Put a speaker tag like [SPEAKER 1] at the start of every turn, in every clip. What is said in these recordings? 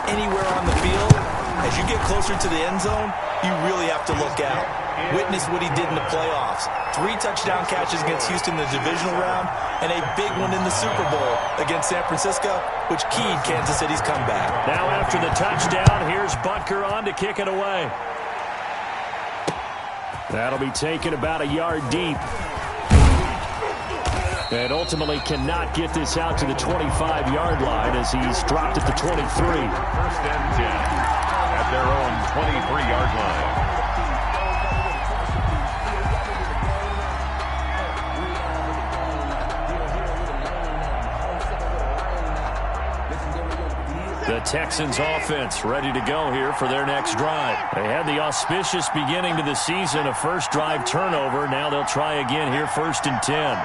[SPEAKER 1] anywhere on the field, as you get closer to the end zone, you really have to look out. Witness what he did in the playoffs. 3 touchdown catches against Houston in the divisional round, and a big one in the Super Bowl against San Francisco, which keyed Kansas City's comeback.
[SPEAKER 2] Now after the touchdown, here's Butker on to kick it away. That'll be taken about a yard deep. And ultimately cannot get this out to the 25-yard line as he's dropped at the 23.
[SPEAKER 3] First and 10 at their own 23-yard line.
[SPEAKER 2] The Texans offense ready to go here for their next drive. They had the auspicious beginning to the season, a first drive turnover. Now they'll try again here, 1st and 10.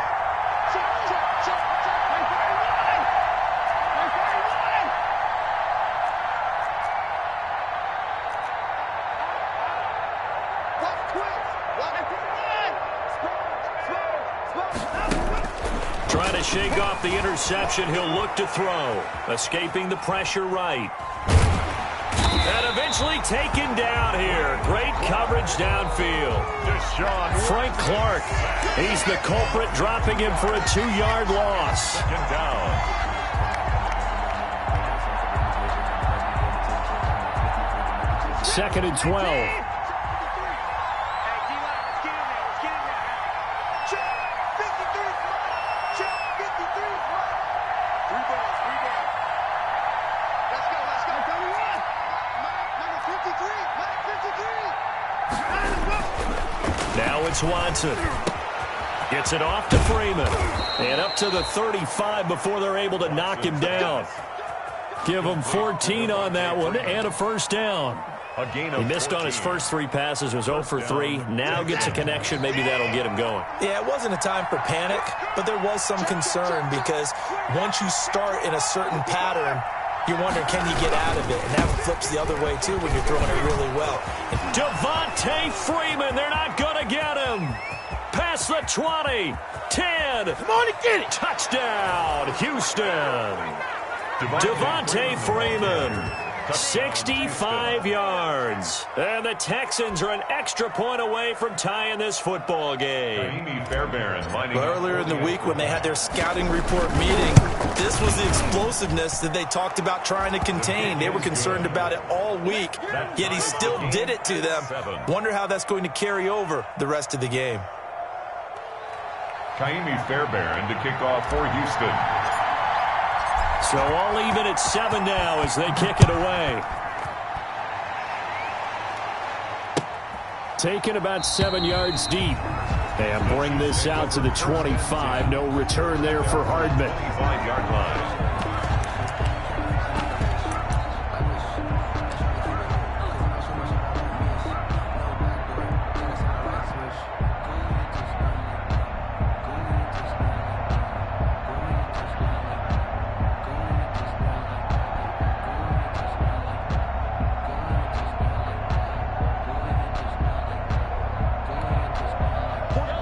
[SPEAKER 2] Trying to shake off the interception, he'll look to throw. Escaping the pressure right. And eventually taken down here. Great coverage downfield. Frank Clark, he's the culprit, dropping him for a 2-yard loss.
[SPEAKER 3] Second down.
[SPEAKER 2] Second and 12. Now it's Watson. Gets it off to Freeman. And up to the 35 before they're able to knock him down. Give him 14 on that one and a first down. He missed on his first 3 passes, was 0 for 3. Now gets a connection. Maybe that'll get him going.
[SPEAKER 1] Yeah, it wasn't a time for panic, but there was some concern because once you start in a certain pattern, you're wondering, can you get out of it? And that flips the other way, too, when you're throwing it really well. And
[SPEAKER 2] Devontae Freeman, they're not going to get him. Past the 20, 10.
[SPEAKER 1] come on and get it.
[SPEAKER 2] Touchdown, Houston. Devontae Freeman, 65 yards. And the Texans are an extra point away from tying this football game.
[SPEAKER 1] Earlier in the week when they had their scouting report meeting, this was the explosiveness that they talked about trying to contain. They were concerned about it all week, yet he still did it to them. Wonder how that's going to carry over the rest of the game.
[SPEAKER 3] Kaimi Fairbairn to kick off for Houston.
[SPEAKER 2] So all even at 7 now as they kick it away. Taken about 7 yards deep. And bring this out to the 25. No return there for Hardman.
[SPEAKER 3] 25-yard line.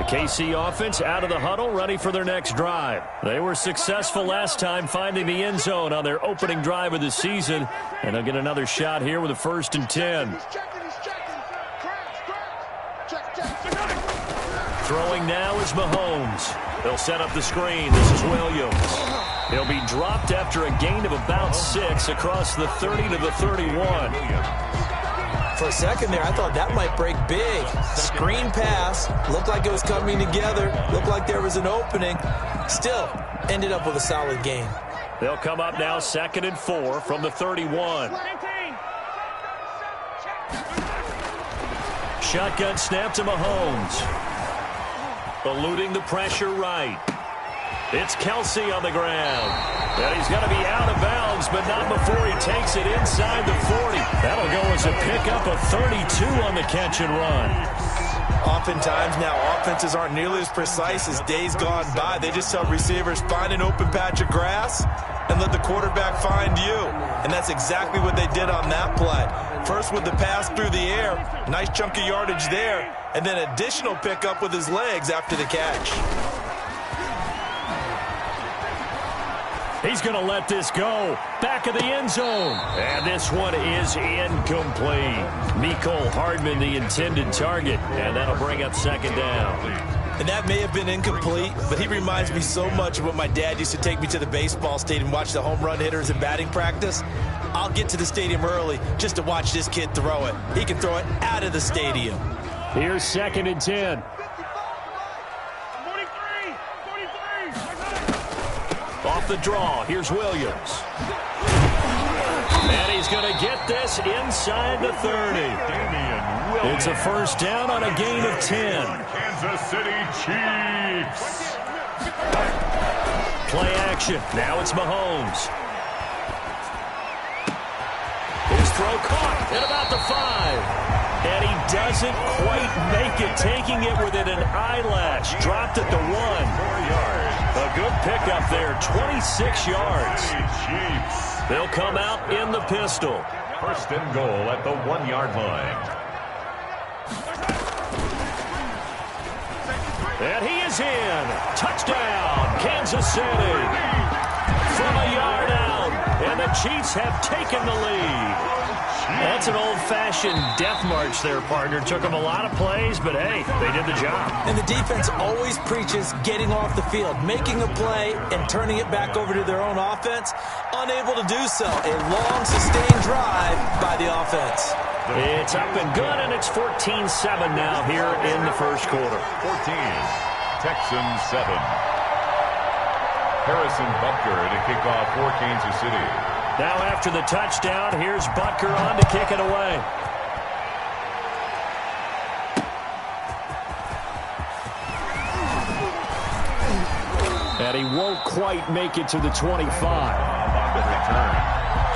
[SPEAKER 2] KC offense out of the huddle, ready for their next drive. They were successful last time finding the end zone on their opening drive of the season, and they'll get another shot here with a 1st and 10. Throwing now is Mahomes. They'll set up the screen. This is Williams. He'll be dropped after a gain of about 6 across the 30 to the 31.
[SPEAKER 1] For a second there, I thought that might break big. Screen pass. Looked like it was coming together. Looked like there was an opening. Still, ended up with a solid game.
[SPEAKER 2] They'll come up now 2nd and 4 from the 31. Shotgun snap to Mahomes. Eluding the pressure right. It's Kelsey on the ground. And he's going to be out of bounds, but not before he takes it inside the 40. That'll go as a pickup of 32 on the catch and run.
[SPEAKER 1] Oftentimes now, offenses aren't nearly as precise as days gone by. They just tell receivers, find an open patch of grass and let the quarterback find you. And that's exactly what they did on that play. First with the pass through the air, nice chunk of yardage there, and then additional pickup with his legs after the catch.
[SPEAKER 2] He's going to let this go. Back of the end zone. And this one is incomplete. Mecole Hardman, the intended target. And that'll bring up second down.
[SPEAKER 1] And that may have been incomplete, but he reminds me so much of when my dad used to take me to the baseball stadium and watch the home run hitters in batting practice. I'll get to the stadium early just to watch this kid throw it. He can throw it out of the stadium.
[SPEAKER 2] Here's 2nd and 10. Off the draw, here's Williams. And he's going to get this inside the 30. It's a first down on a gain of 10.
[SPEAKER 3] Kansas City Chiefs.
[SPEAKER 2] Play action. Now it's Mahomes. His throw caught at about the 5. And he doesn't quite make it, taking it within an eyelash. Dropped at the 1. 4 yards. A good pickup there, 26 yards. They'll come out in the pistol.
[SPEAKER 3] First and goal at the 1-yard line.
[SPEAKER 2] And he is in. Touchdown, Kansas City. From a yard out, and the Chiefs have taken the lead. That's an old-fashioned death march there, partner. Took them a lot of plays, but, hey, they did the job.
[SPEAKER 1] And the defense always preaches getting off the field, making a play and turning it back over to their own offense. Unable to do so. A long, sustained drive by the offense.
[SPEAKER 2] It's up and good, and it's 14-7 now here in the first quarter.
[SPEAKER 3] 14, Texans 7. Harrison Butker to kick off for Kansas City.
[SPEAKER 2] Now after the touchdown, here's Butker on to kick it away. And he won't quite make it to the 25.
[SPEAKER 3] On the return.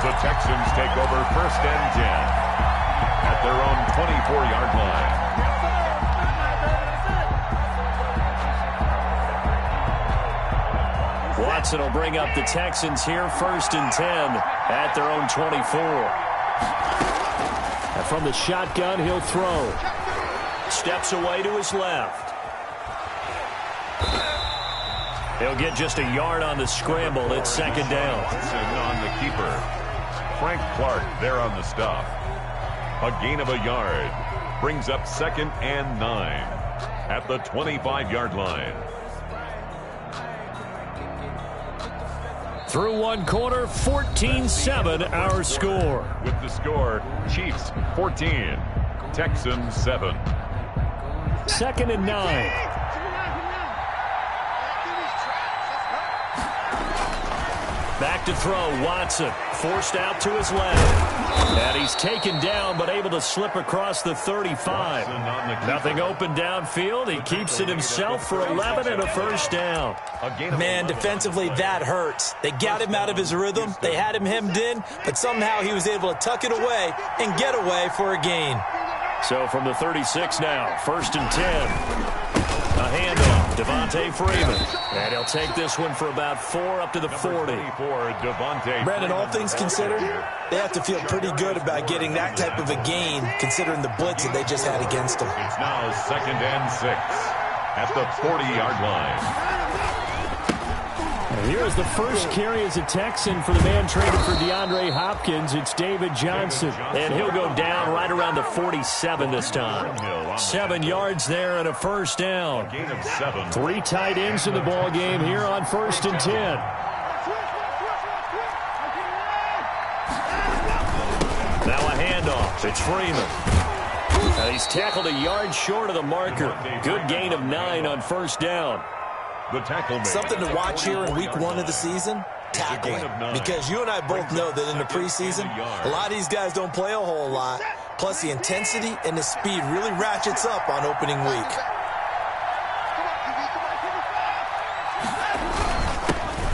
[SPEAKER 3] The Texans take over 1st and 10 at their own 24-yard line.
[SPEAKER 2] Watson will bring up the Texans here, 1st and 10 at their own 24. And from the shotgun, he'll throw. Steps away to his left. He'll get just a yard on the scramble. It's 2nd down.
[SPEAKER 3] On the keeper. Frank Clark there on the stop. A gain of a yard. Brings up 2nd and 9 at the 25-yard line.
[SPEAKER 2] Through one quarter, 14-7 our score.
[SPEAKER 3] With the score, Chiefs 14, Texans 7.
[SPEAKER 2] 2nd and 9. Back to throw, Watson. Forced out to his left. And he's taken down, but able to slip across the 35. Nothing open downfield. He keeps it himself for 11 and a first down.
[SPEAKER 1] Man, defensively, that hurts. They got him out of his rhythm. They had him hemmed in, but somehow he was able to tuck it away and get away for a gain.
[SPEAKER 2] So from the 36 now, 1st and 10. A handoff, Devontae Freeman. And he'll take this one for about 4 up to the 40.
[SPEAKER 1] Brandon, all things considered, they have to feel pretty good about getting that type of a gain, considering the blitz that they just had against them.
[SPEAKER 3] It's now 2nd and 6 at the 40-yard line.
[SPEAKER 2] And here's the first carry as a Texan for the man traded for DeAndre Hopkins. It's David Johnson. And he'll go down right around the 47 this time. 7 yards there and a first down. 3 tight ends in the ball game here on 1st and 10. Now a handoff. It's Freeman. And he's tackled a yard short of the marker. Good gain of 9 on 1st down.
[SPEAKER 1] Something to watch here in week 1 of the season, tackling. Because you and I both know that in the preseason, a lot of these guys don't play a whole lot. Plus, the intensity and the speed really ratchets up on opening week.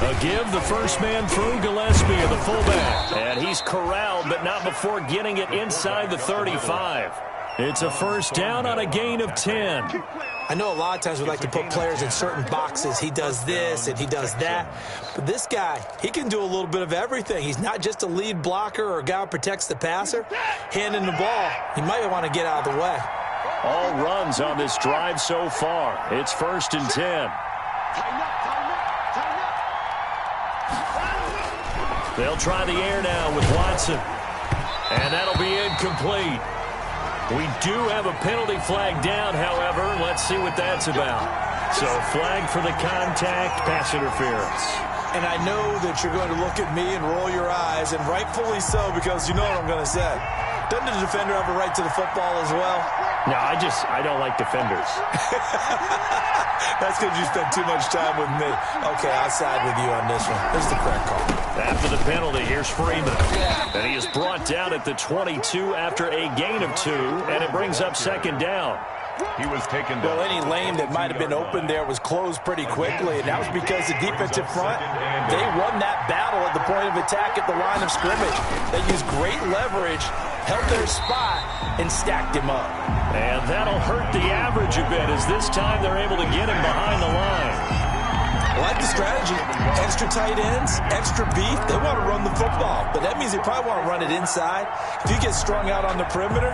[SPEAKER 2] A give, the first man through, Gillespie, the fullback. And he's corralled, but not before getting it inside the 35. It's a first down on a gain of 10.
[SPEAKER 1] I know a lot of times we like to put players in certain boxes. He does this and he does that. But this guy, he can do a little bit of everything. He's not just a lead blocker or a guy who protects the passer. Handing the ball, he might want to get out of the way.
[SPEAKER 2] All runs on this drive so far. It's 1st and 10. They'll try the air now with Watson. And that'll be incomplete. We do have a penalty flag down, however. Let's see what that's about. So flag for the contact, pass interference.
[SPEAKER 1] And I know that you're going to look at me and roll your eyes, and rightfully so, because you know what I'm going to say. Doesn't the defender have a right to the football as well?
[SPEAKER 2] No, I don't like defenders.
[SPEAKER 1] That's because you spend too much time with me. Okay, I'll side with you on this one. Here's the correct call.
[SPEAKER 2] After the penalty, here's Freeman. And he is brought down at the 22 after a gain of 2, and it brings up second down.
[SPEAKER 3] He was taken down.
[SPEAKER 1] Well, any lane that might have been open there was closed pretty quickly, and that was because the defensive front, they won that battle at the point of attack at the line of scrimmage. They used great leverage, held their spot, and stacked him up.
[SPEAKER 2] And that'll hurt the average a bit, as this time they're able to get him behind the line.
[SPEAKER 1] I like the strategy. Extra tight ends, extra beef. They want to run the football, but that means they probably want to run it inside. If you get strung out on the perimeter,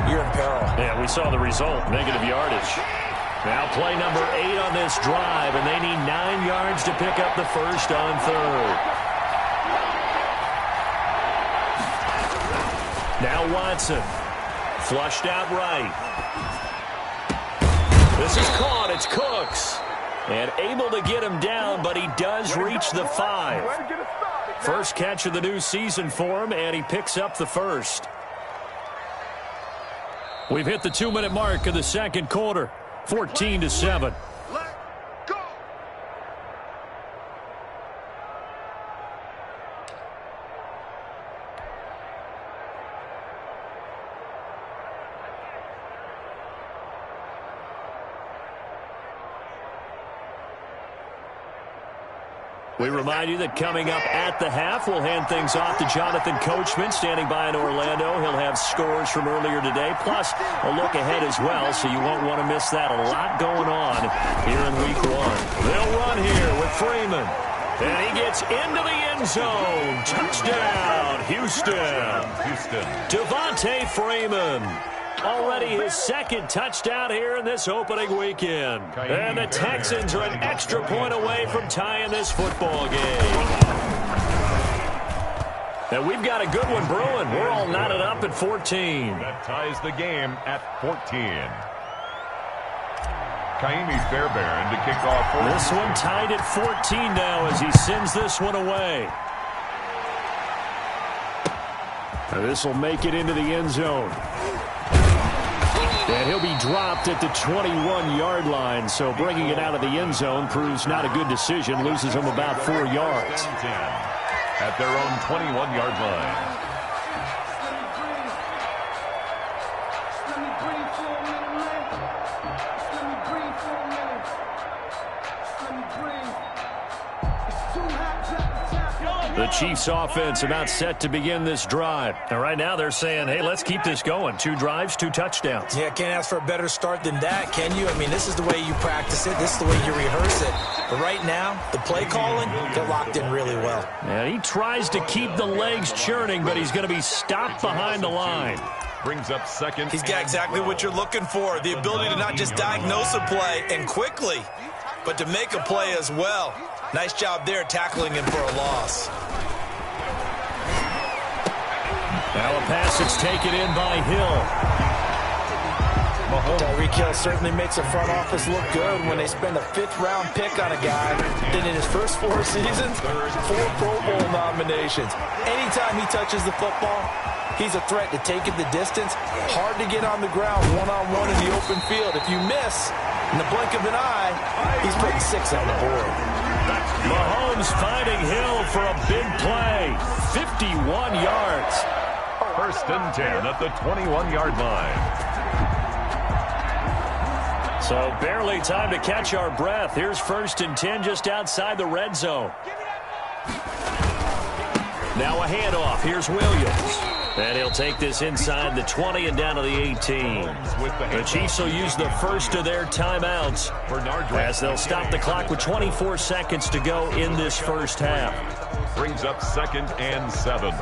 [SPEAKER 1] you're in peril.
[SPEAKER 2] Yeah, we saw the result, negative yardage. Now play number 8 on this drive, and they need 9 yards to pick up the first on third. Now Watson, flushed out right. This is caught, it's Cooks. And able to get him down, but he does reach the 5. First catch of the new season for him, and he picks up the first. We've hit the 2-minute mark of the second quarter, 14-7. We remind you that coming up at the half, we'll hand things off to Jonathan Coachman, standing by in Orlando. He'll have scores from earlier today, plus a look ahead as well, so you won't want to miss that. A lot going on here in Week 1. They'll run here with Freeman. And he gets into the end zone. Touchdown, Houston. Devontae Freeman. Already his second touchdown here in this opening weekend. And the Texans are an extra point away from tying this football game. And we've got a good one brewing. We're all knotted up at 14.
[SPEAKER 3] That ties the game at 14. Kaimi Fairbairn to kick off.
[SPEAKER 2] This one tied at 14 now as he sends this one away. This will make it into the end zone. And he'll be dropped at the 21-yard line, so bringing it out of the end zone proves not a good decision, loses him about 4 yards.
[SPEAKER 3] At their own 21-yard line.
[SPEAKER 2] The Chiefs offense about set to begin this drive. And right now they're saying, hey, let's keep this going. 2 drives, 2 touchdowns.
[SPEAKER 1] Yeah, can't ask for a better start than that, can you? I mean, this is the way you practice it. This is the way you rehearse it. But right now, the play calling, they're locked in really well.
[SPEAKER 2] And he tries to keep the legs churning, but he's going to be stopped behind the line.
[SPEAKER 3] Brings up second.
[SPEAKER 1] He's got exactly what you're looking for, the ability to not just diagnose a play and quickly, but to make a play as well. Nice job there tackling him for a loss.
[SPEAKER 2] Now a pass that's taken in by Hill.
[SPEAKER 1] Tyreek Hill certainly makes the front office look good when they spend a 5th-round pick on a guy. Then in his first 4 seasons, 4 Pro Bowl nominations. Anytime he touches the football, he's a threat to take it the distance. Hard to get on the ground one-on-one in the open field. If you miss, in the blink of an eye, he's putting 6 on the board.
[SPEAKER 2] Mahomes finding Hill for a big play. 51 yards.
[SPEAKER 3] First and 10 at the 21-yard line.
[SPEAKER 2] So barely time to catch our breath. Here's first and 10 just outside the red zone. Now a handoff. Here's Williams. And he'll take this inside the 20 and down to the 18. The Chiefs will use the first of their timeouts as they'll stop the clock with 24 seconds to go in this first half.
[SPEAKER 3] Brings up second and 7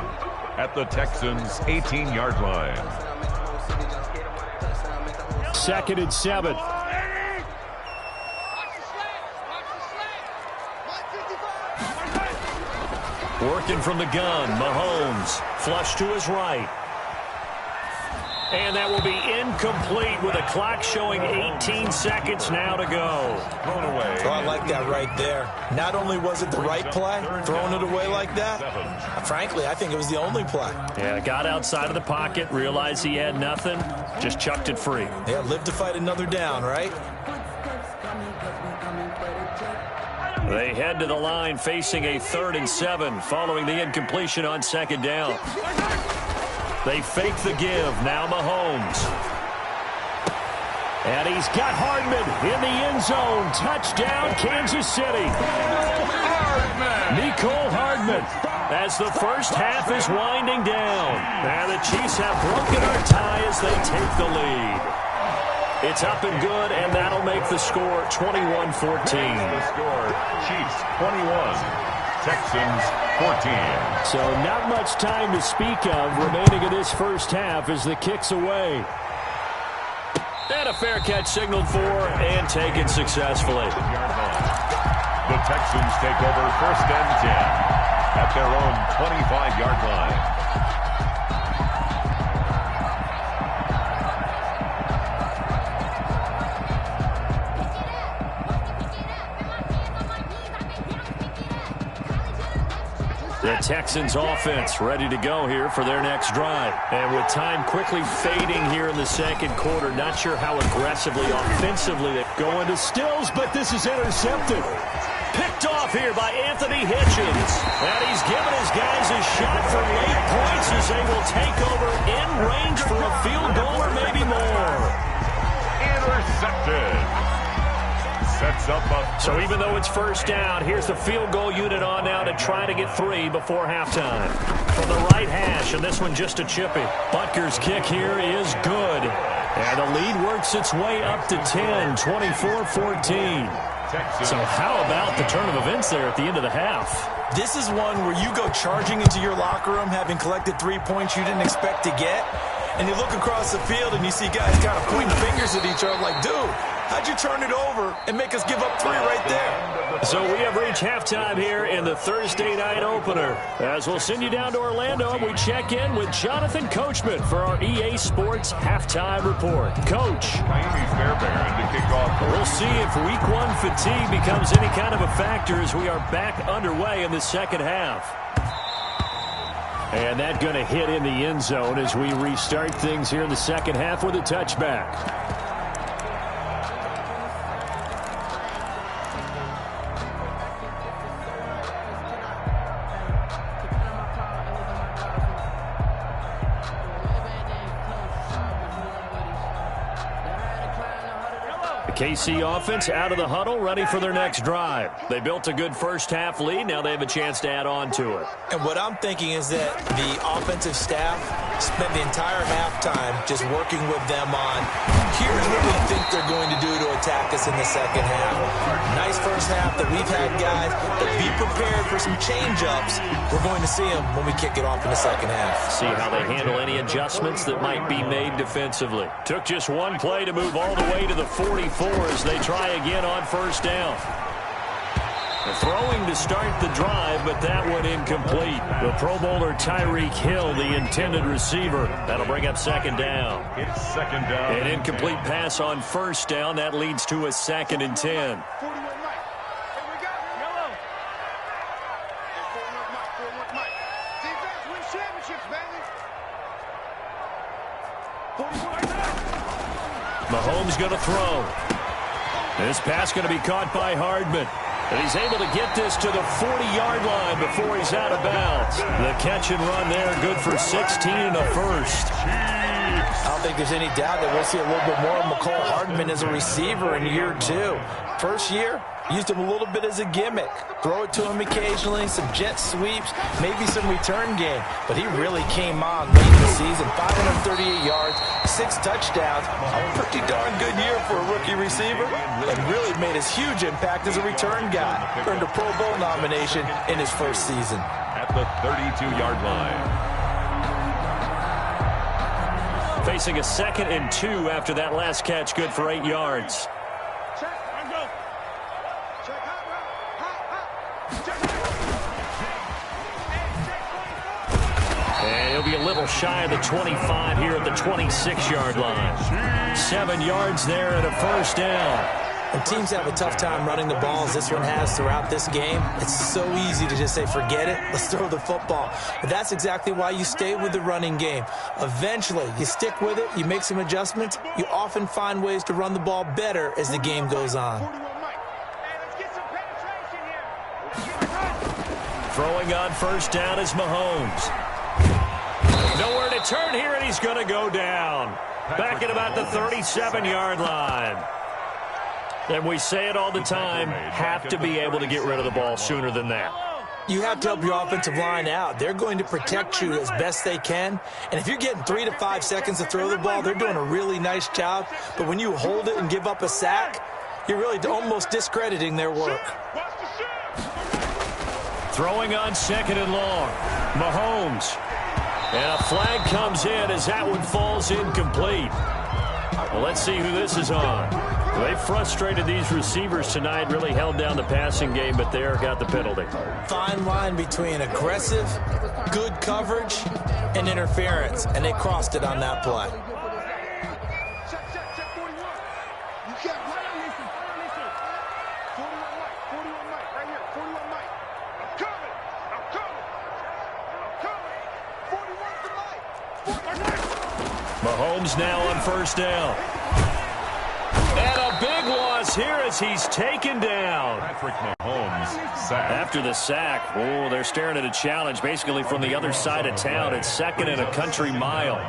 [SPEAKER 3] at the Texans' 18-yard line.
[SPEAKER 2] Second and 7. Working from the gun, Mahomes. Flush to his right. And that will be incomplete with a clock showing 18 seconds now to go.
[SPEAKER 3] Thrown away.
[SPEAKER 1] Oh, I like that right there. Not only was it the right play, throwing it away like that, frankly, I think it was the only play.
[SPEAKER 2] Yeah, got outside of the pocket, realized he had nothing, just chucked it free.
[SPEAKER 1] Yeah, live to fight another down, right?
[SPEAKER 2] They head to the line facing a 3rd and 7 following the incompletion on 2nd down. They fake the give. Now Mahomes. And he's got Hardman in the end zone. Touchdown, Kansas City. Nicole Hardman as the first half is winding down. And the Chiefs have broken our tie as they take the lead. It's up and good, and that'll make the score 21-14.
[SPEAKER 3] The score, Chiefs 21, Texans 14.
[SPEAKER 2] So not much time to speak of remaining in this first half as the kick's away. And a fair catch signaled for and taken successfully.
[SPEAKER 3] The Texans take over 1st and 10 at their own 25-yard line.
[SPEAKER 2] The Texans offense ready to go here for their next drive. And with time quickly fading here in the 2nd quarter, not sure how aggressively, offensively they go into Stills, but this is intercepted. Picked off here by Anthony Hitchens. And he's given his guys a shot for late points as they will take over in range for a field goal or maybe more.
[SPEAKER 3] Intercepted. Sets up a
[SPEAKER 2] so even though it's 1st down, here's the field goal unit on now to try to get 3 before halftime. From the right hash, and this one just a chippy. Butker's kick here is good. And the lead works its way up to 10, 24-14. So how about the turn of events there at the end of the half?
[SPEAKER 1] This is one where you go charging into your locker room having collected 3 points you didn't expect to get, and you look across the field and you see guys kind of pointing fingers at each other like, dude, how'd you turn it over and make us give up 3 right there?
[SPEAKER 2] So we have reached halftime here in the Thursday night opener. As we'll send you down to Orlando, and we check in with Jonathan Coachman for our EA Sports Halftime Report. Coach.
[SPEAKER 3] Miami Fairbairn to kick off.
[SPEAKER 2] We'll see if Week 1 fatigue becomes any kind of a factor as we are back underway in the 2nd half. And that going to hit in the end zone as we restart things here in the 2nd half with a touchback. KC offense out of the huddle, ready for their next drive. They built a good first half lead. Now they have a chance to add on to it.
[SPEAKER 1] And what I'm thinking is that the offensive staff spent the entire halftime just working with them on, here's what we think they're going to do to attack us in the 2nd half. Nice first half that we've had, guys, but be prepared for some change-ups. We're going to see them when we kick it off in the 2nd half.
[SPEAKER 2] See how they handle any adjustments that might be made defensively. Took just one play to move all the way to the 44 as they try again on 1st down. Throwing to start the drive, but that one incomplete. The Pro Bowler Tyreek Hill, the intended receiver. That'll bring up 2nd down.
[SPEAKER 3] It's 2nd down.
[SPEAKER 2] An incomplete pass on 1st down. That leads to a 2nd and 10. Mahomes going to throw. This pass going to be caught by Hardman. And he's able to get this to the 40-yard line before he's out of bounds. The catch and run there, good for 16 and a first.
[SPEAKER 1] I don't think there's any doubt that we'll see a little bit more of McCole Hardman as a receiver in year 2. First year, used him a little bit as a gimmick. Throw it to him occasionally, some jet sweeps, maybe some return game. But he really came on late in the season. 538 yards, 6 touchdowns. A pretty darn good year for a rookie receiver. And really made his huge impact as a return guy. Earned a Pro Bowl nomination in his first season.
[SPEAKER 3] At the 32-yard line.
[SPEAKER 2] Facing a 2nd and 2 after that last catch, good for 8 yards. ball shy of the 25 here at the 26-yard line. 7 yards there and a first down.
[SPEAKER 1] And teams have a tough time running the ball as this one has throughout this game. It's so easy to just say, forget it, let's throw the football. But that's exactly why you stay with the running game. Eventually, you stick with it, you make some adjustments, you often find ways to run the ball better as the game goes on.
[SPEAKER 2] Throwing on first down is Mahomes. Nowhere to turn here, and he's going to go down. Back at about the 37-yard line. And we say it all the time, have to be able to get rid of the ball sooner than that.
[SPEAKER 1] You have to help your offensive line out. They're going to protect you as best they can. And if you're getting 3 to 5 seconds to throw the ball, they're doing a really nice job. But when you hold it and give up a sack, you're really almost discrediting their work.
[SPEAKER 2] Throwing on second and long. Mahomes. And a flag comes in as that one falls incomplete. Well, let's see who this is on. They frustrated these receivers tonight, really held down the passing game, but there got the penalty.
[SPEAKER 1] Fine line between aggressive, good coverage, and interference, and they crossed it on that play.
[SPEAKER 2] Mahomes now on first down. And a big loss here as he's taken down.
[SPEAKER 3] Patrick Mahomes sacked.
[SPEAKER 2] After the sack, oh, they're staring at a challenge basically from the other side of town. It's second and a country mile.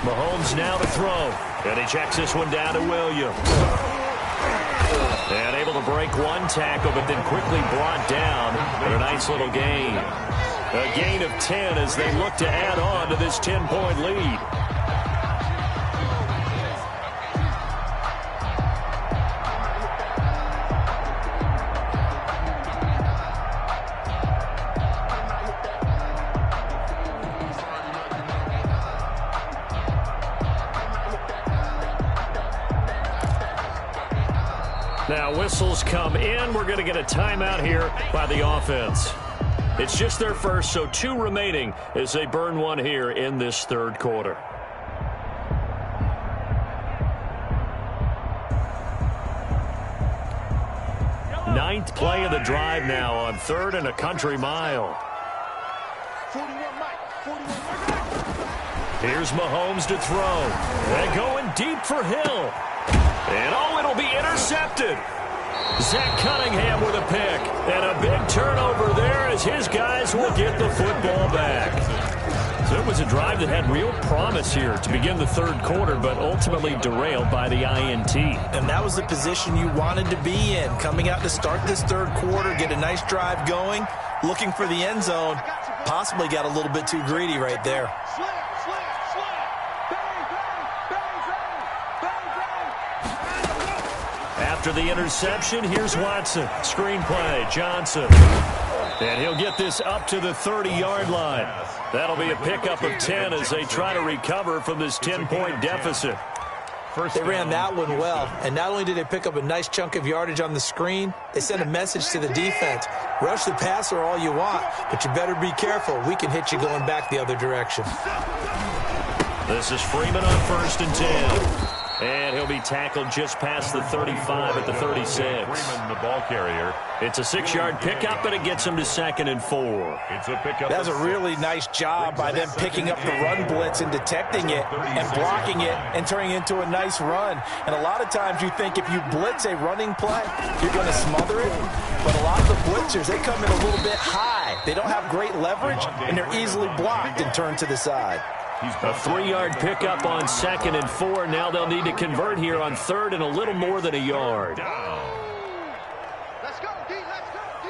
[SPEAKER 2] Mahomes now to throw. And he checks this one down to Williams. And able to break one tackle, but then quickly brought down. And a nice little gain. A gain of 10 as they look to add on to this 10-point lead. Now whistles come in. We're going to get a timeout here by the offense. It's just their first, so 2 remaining as they burn one here in this third quarter. Ninth play of the drive now on third and a country mile. Here's Mahomes to throw. And going deep for Hill. And oh, it'll be intercepted. Zach Cunningham with a pick. And a big turnover there as his guys will get the football back. So it was a drive that had real promise here to begin the third quarter, but ultimately derailed by the INT.
[SPEAKER 1] And that was the position you wanted to be in. Coming out to start this third quarter, get a nice drive going, looking for the end zone. Possibly got a little bit too greedy right there.
[SPEAKER 2] After the interception, here's Watson. Screen play, Johnson. And he'll get this up to the 30-yard line. That'll be a pickup of 10 as they try to recover from this 10-point deficit.
[SPEAKER 1] They ran that one well, and not only did they pick up a nice chunk of yardage on the screen, they sent a message to the defense. Rush the passer all you want, but you better be careful. We can hit you going back the other direction.
[SPEAKER 2] This is Freeman on first and 10. And he'll be tackled just past the 35 at the 36.
[SPEAKER 3] Freeman, the ball carrier.
[SPEAKER 2] It's a 6-yard pickup, but it gets him to 2nd and 4.
[SPEAKER 3] It's a pickup.
[SPEAKER 1] That was a really nice job by them picking up the run blitz and detecting it and blocking it and turning it into a nice run. And a lot of times you think if you blitz a running play, you're going to smother it. But a lot of the blitzers, they come in a little bit high. They don't have great leverage, and they're easily blocked and turned to the side.
[SPEAKER 2] A 3-yard pickup on 2nd and 4. Now they'll need to convert here on 3rd and a little more than a yard.
[SPEAKER 4] Let's go, D. Let's go, D.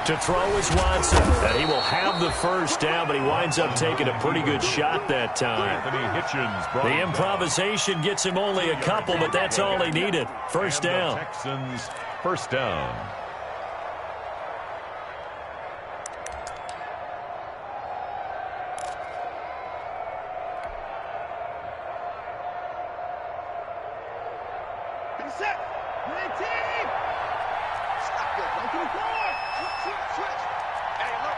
[SPEAKER 2] To throw is Watson. And he will have the first down, but he winds up taking a pretty good shot that time. The improvisation gets him only a couple, but that's all he needed. First down.
[SPEAKER 3] Texans, first down.
[SPEAKER 4] Set. Red team. Stop it. Go to the floor. Switch. Hey, look,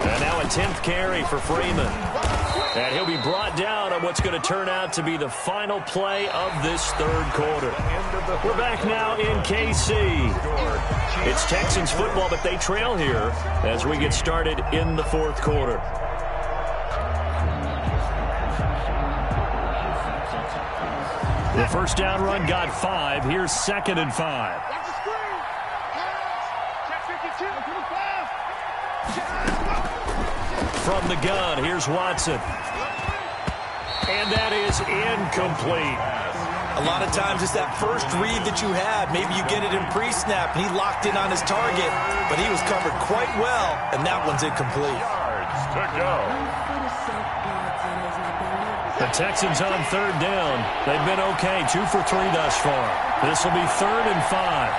[SPEAKER 4] 3.
[SPEAKER 2] And now a 10th carry for Freeman. And he'll be brought down on what's going to turn out to be the final play of this third quarter. We're back now in KC. It's Texans football, but they trail here as we get started in the fourth quarter. The first down run got 5. Here's 2nd and 5.
[SPEAKER 4] Watch the screen. Check 52.
[SPEAKER 2] From the gun, here's Watson. And that is incomplete.
[SPEAKER 1] A lot of times it's that first read that you have. Maybe you get it in pre-snap, and he locked in on his target, but he was covered quite well, and that one's incomplete.
[SPEAKER 3] Yards to go.
[SPEAKER 2] The Texans on third down. They've been okay, 2 for 3 thus far. This will be 3rd and 5.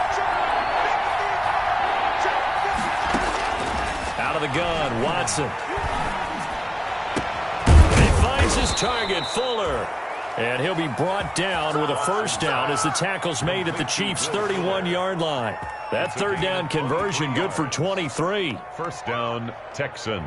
[SPEAKER 2] Out of the gun, Watson. He finds his target, Fuller. And he'll be brought down with a first down as the tackle's made at the Chiefs' 31-yard line. That third down conversion good for 23.
[SPEAKER 3] First down, Texans.